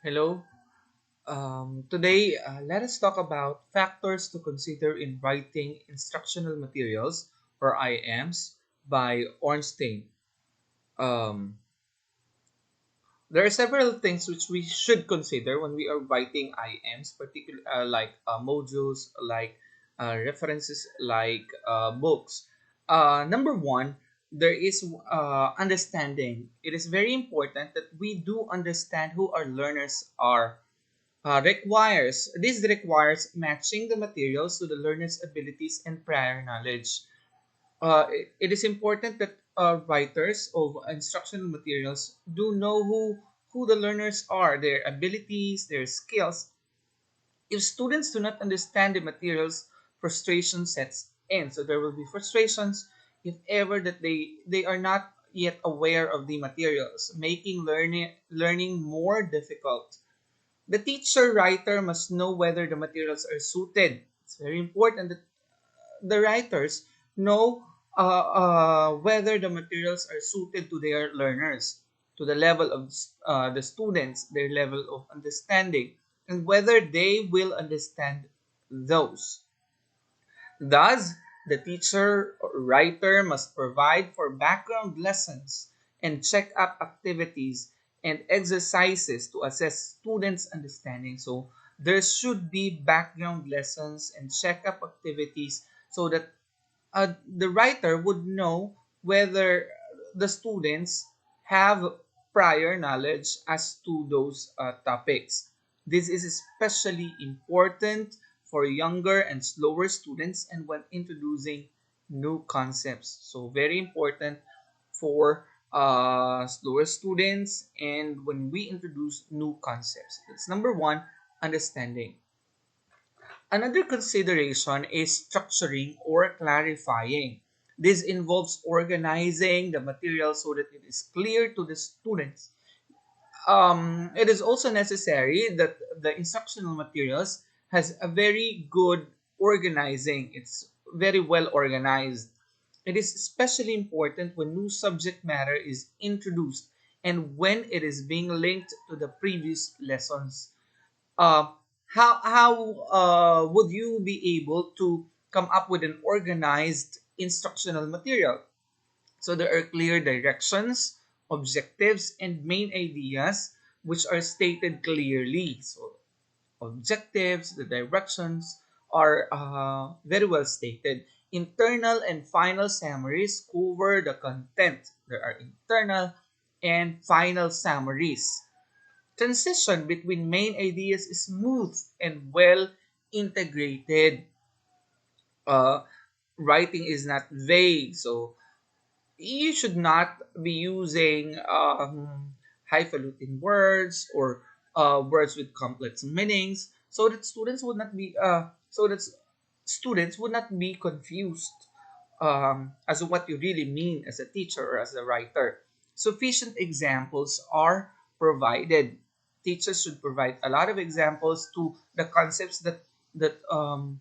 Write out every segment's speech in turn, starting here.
Hello. Today, let us talk about factors to consider in writing instructional materials or IMs by Ornstein. Um, there are several things which we should consider when we are writing IMs, particularly like modules, like references, like books. Number one, there is understanding. It is very important that we do understand who our learners are. This requires matching the materials to the learner's abilities and prior knowledge. It is important that writers of instructional materials do know who the learners are, their abilities, their skills. If students do not understand the materials, frustration sets in. So there will be frustrations if ever that they are not yet aware of the materials, making learning more difficult. The teacher writer must know whether the materials are suited. It's very important that the writers know whether the materials are suited to their learners, to the level of the students, their level of understanding, and whether they will understand those. Thus, the teacher or writer must provide for background lessons and check up activities and exercises to assess students' understanding. So, there should be background lessons and check up activities so that the writer would know whether the students have prior knowledge as to those topics. This is especially important for younger and slower students and when introducing new concepts. So, very important for slower students and when we introduce new concepts. That's number one, understanding. Another consideration is structuring or clarifying. This involves organizing the material so that it is clear to the students. It is also necessary that the instructional materials has a very good organizing. It's very well organized. It is especially important when new subject matter is introduced and when it is being linked to the previous lessons. uh, how would you be able to come up with an organized instructional material? So there are clear directions, objectives, and main ideas which are stated clearly. So objectives, the directions are very well stated. Internal and final summaries cover the content. There are internal and final summaries. Transition between main ideas is smooth and well integrated. Uh, Writing is not vague, so you should not be using highfalutin words or words with complex meanings, so that students would not be confused as to what you really mean as a teacher or as a writer. Sufficient examples are provided. Teachers should provide a lot of examples to the concepts that um,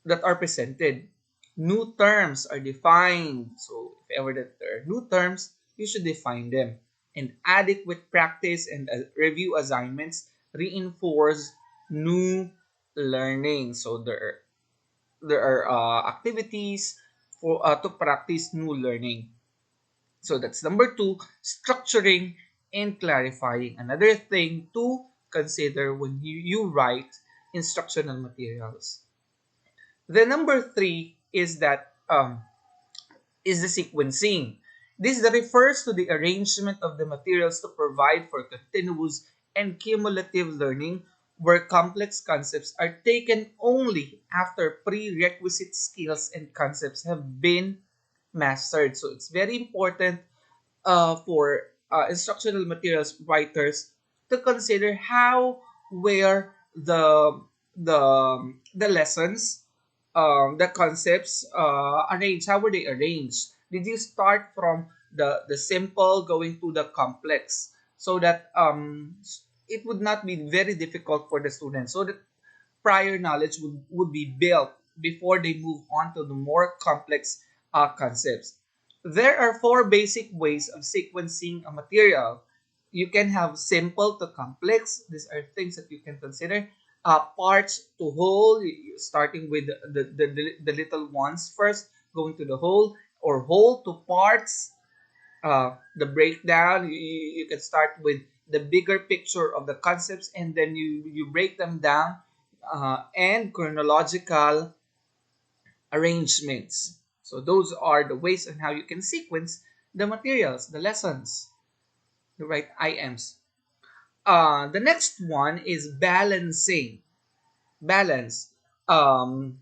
that are presented. New terms are defined. So if ever that there are new terms, you should define them. And adequate practice and review assignments reinforce new learning. So there are activities for to practice new learning. So that's number two, structuring and clarifying. Another thing to consider when you write instructional materials. The number three is the sequencing. This refers to the arrangement of the materials to provide for continuous and cumulative learning where complex concepts are taken only after prerequisite skills and concepts have been mastered. So it's very important for instructional materials writers to consider how where the lessons, the concepts arranged. How were they arranged? Did you start from the simple going to the complex so that it would not be very difficult for the students, so that prior knowledge would be built before they move on to the more complex concepts. There are four basic ways of sequencing a material. you can have simple to complex. These are things that you can consider. Parts to whole, starting with the little ones first, going to the whole, or whole to parts. The breakdown, you can start with the bigger picture of the concepts, and then you break them down, and chronological arrangements. So those are the ways on how you can sequence the materials, the lessons, the right IMs. The next one is balancing. Balance. Um,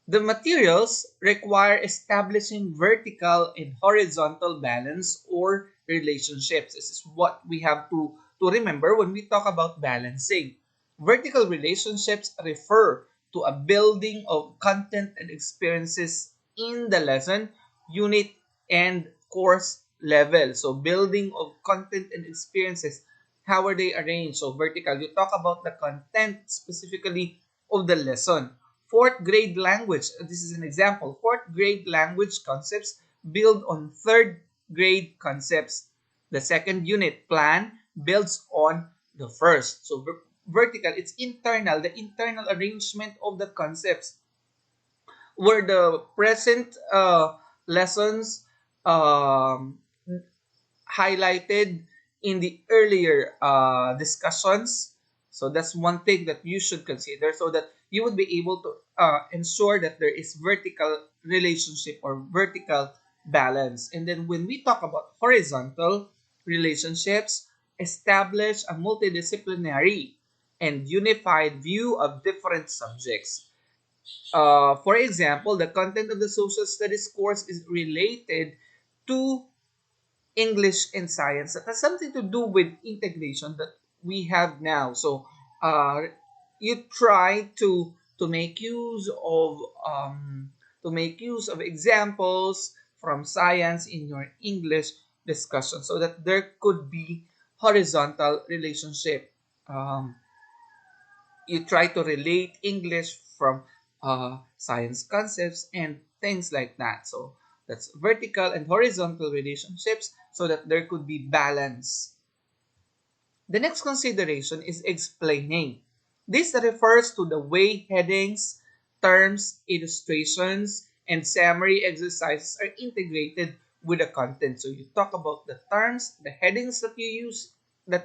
The materials require establishing vertical and horizontal balance or relationships. This is what we have to remember when we talk about balancing. Vertical relationships refer to a building of content and experiences in the lesson, unit, and course level. So, building of content and experiences. How are they arranged? So, vertical, you talk about the content specifically of the lesson. Fourth grade language. This is an example. Fourth grade language concepts build on third grade concepts. The second unit plan builds on the first. So vertical, it's internal, the internal arrangement of the concepts, where the present lessons um, highlighted in the earlier discussions. So that's one thing that you should consider, so that you would be able to ensure that there is vertical relationship or vertical balance. And then when we talk about horizontal relationships, establish a multidisciplinary and unified view of different subjects. For example, the content of the social studies course is related to English and science that has something to do with integration that we have now. So you try to make use of examples from science in your English discussion, so that there could be horizontal relationship. Um, you try to relate English from science concepts and things like that. So that's vertical and horizontal relationships, so that there could be balance. The next consideration is explaining. This refers to the way headings, terms, illustrations, and summary exercises are integrated with the content. So you talk about the terms, the headings that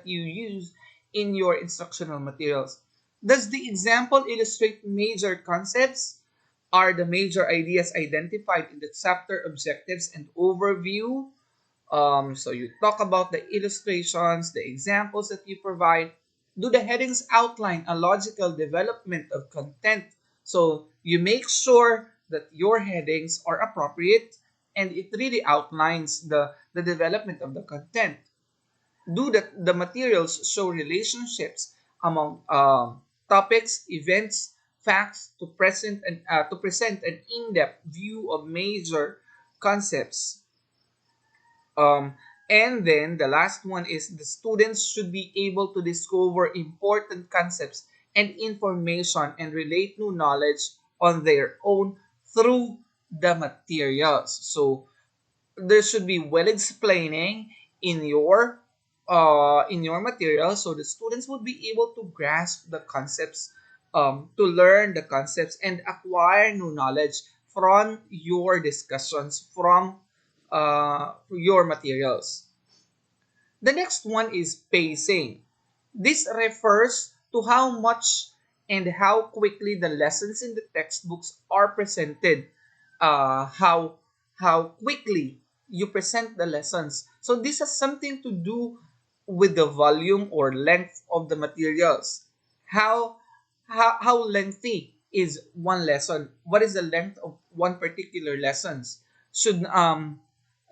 you use in your instructional materials. Does the example illustrate major concepts? Are the major ideas identified in the chapter objectives and overview? So you talk about the illustrations, the examples that you provide. Do the headings outline a logical development of content? So you make sure that your headings are appropriate and it really outlines the development of the content. Do the materials show relationships among topics, events, facts to present an in-depth view of major concepts? Um, and then the last one is the students should be able to discover important concepts and information and relate new knowledge on their own through the materials. So there should be well explaining in your material, so the students would be able to grasp the concepts, to learn the concepts and acquire new knowledge from your discussions, from your materials. The next one is pacing. This refers to how much and how quickly the lessons in the textbooks are presented, how quickly you present the lessons. So this has something to do with the volume or length of the materials. How how lengthy is one lesson? What is the length of one particular lessons? Should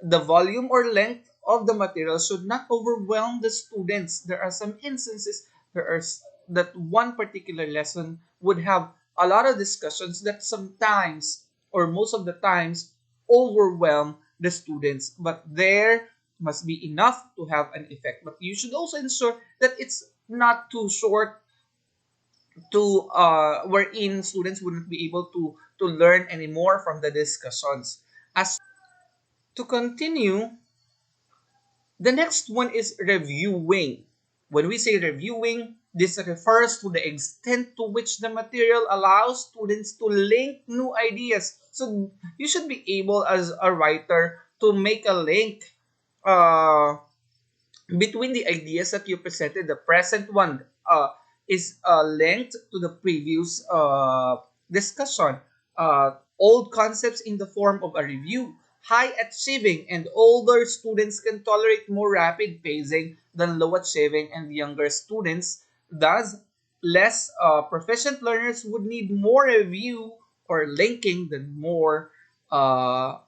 the volume or length of the material should not overwhelm the students. There are some instances that one particular lesson would have a lot of discussions that sometimes or most of the times overwhelm the students. But there must be enough to have an effect. But you should also ensure that it's not too short, to wherein students wouldn't be able to learn anymore from the discussions. As to continue, The next one is reviewing. When we say reviewing, this refers to the extent to which the material allows students to link new ideas. So you should be able as a writer to make a link uh, between the ideas that you presented. The present one is linked to the previous discussion. Old concepts in the form of a review. High achieving and older students can tolerate more rapid pacing than low achieving and younger students. Thus, less proficient learners would need more review or linking than more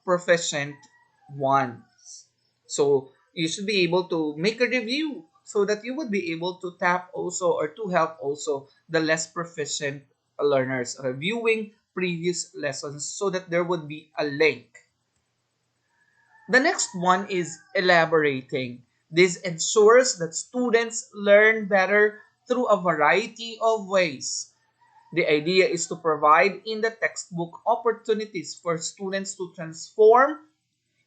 proficient ones. So you should be able to make a review so that you would be able to tap also or to help also the less proficient learners reviewing previous lessons so that there would be a link. The next one is elaborating. This ensures that students learn better through a variety of ways. The idea is to provide in the textbook opportunities for students to transform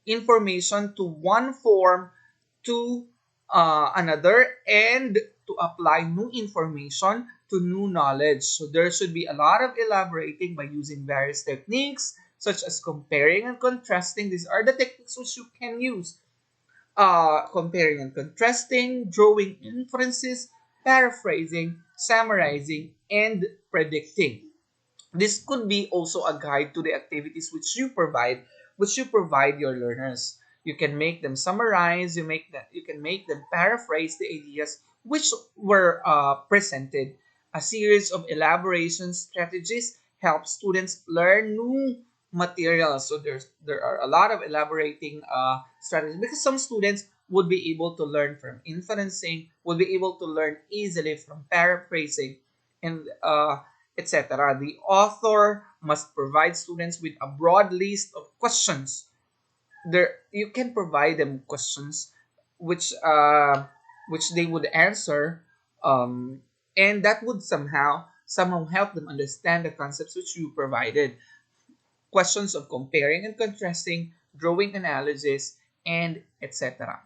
information to one form to another and to apply new information to new knowledge. So there should be a lot of elaborating by using various techniques such as comparing and contrasting. These are the techniques which you can use. Comparing and contrasting, drawing inferences, paraphrasing, summarizing, and predicting. This could be also a guide to the activities which you provide your learners. You can make them summarize, you can make them paraphrase the ideas which were presented. A series of elaboration strategies help students learn new materials. So there are a lot of elaborating strategies because some students would be able to learn from inferencing, would be able to learn easily from paraphrasing, and etc. The author must provide students with a broad list of questions. There, you can provide them questions which which they would answer, and that would somehow help them understand the concepts which you provided. Questions of comparing and contrasting, drawing analysis, and etc.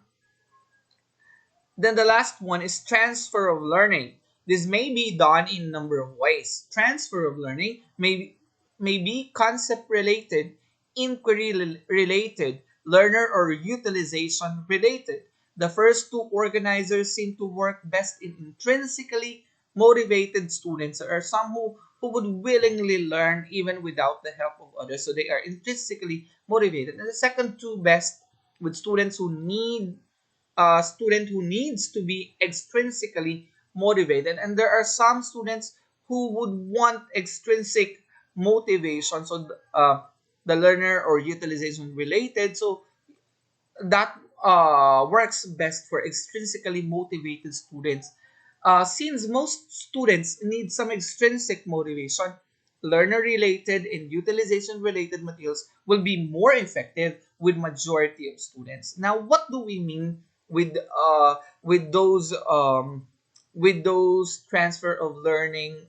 Then the last one is transfer of learning. This may be done in a number of ways. Transfer of learning may be concept related, inquiry related, learner or utilization related. The first two organizers seem to work best in intrinsically motivated students. There are some who would willingly learn even without the help of others. So they are intrinsically motivated. And the second two best with students who need a student who needs to be extrinsically motivated, and there are some students who would want extrinsic motivation, so the learner or utilization related. So that works best for extrinsically motivated students. Since most students need some extrinsic motivation, learner related and utilization related materials will be more effective with majority of students. Now, what do we mean with those transfer of learning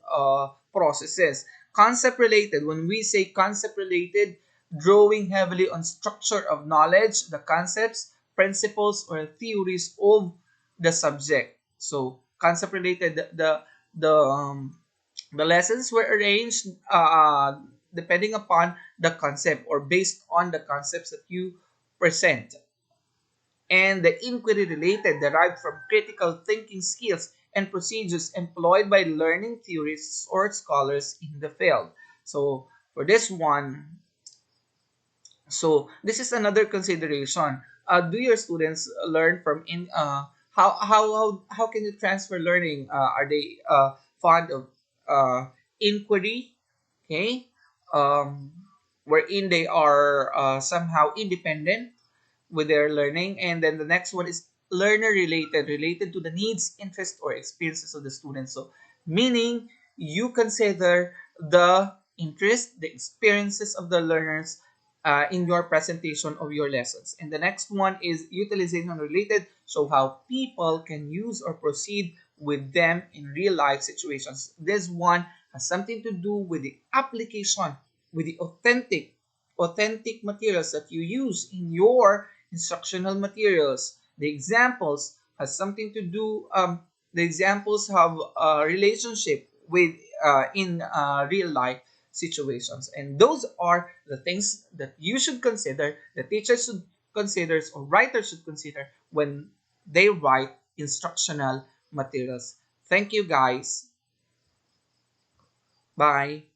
processes? Concept related. When we say concept related, drawing heavily on structure of knowledge, the concepts, principles, or theories of the subject. So concept related, the lessons were arranged depending upon the concept or based on the concepts that you present. And the inquiry related derived from critical thinking skills and procedures employed by learning theorists or scholars in the field. So for this one, so this is another consideration. Do your students learn from in how can you transfer learning? Are they fond of inquiry? Okay, um, wherein they are somehow independent with their learning. And then the next one is learner related, related to the needs, interests, or experiences of the student. So meaning you consider the interest, the experiences of the learners in your presentation of your lessons. And the next one is utilization related, so how people can use or proceed with them in real life situations. This one has something to do with the application, with the authentic materials that you use in your instructional materials. The examples has something to do. The examples have a relationship with in real life situations, and those are the things that you should consider, the teachers should consider, or writers should consider when they write instructional materials. Thank you, guys. Bye.